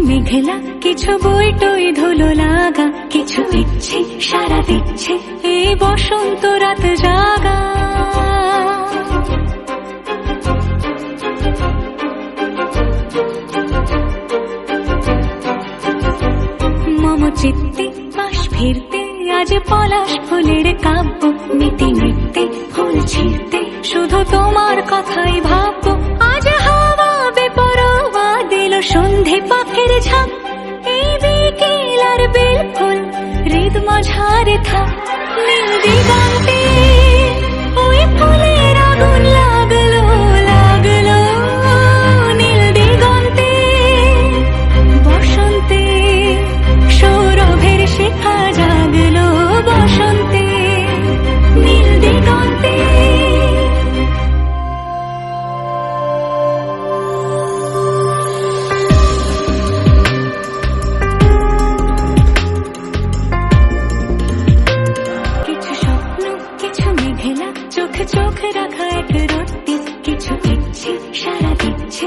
মেঘলা, কিছু বই টই ধুলো লাগা, কিছু ইচ্ছে সারা দিচ্ছে এই বসন্ত রাত জাগা। মম চিত্তে পাশ ফিরতে আজ পলাশ ফুলের কাব্য, মিটি নৃত্যে ফুল ছিঁড়তে শুধু তোমার কথাই ভাববো। আজ হাওয়া বেপরোয়া দিল সন্ধে পাখির ঝাঁক, এই বিকেল আর বিলকুল হৃদ মাঝারে থাক। নীল দিগন্তে ওই ফুলের আগুন লাগলো লাগলো, নীল দিগন্তে বসন্তে সৌরভের শিখা জাগলো, বসন্তে নীল দিগন্তে। কিছু স্বপ্ন, কিছু মেঘলা, চোখে চোখ রাখা এক রত্তি, কিছু ইচ্ছে সারা দিচ্ছে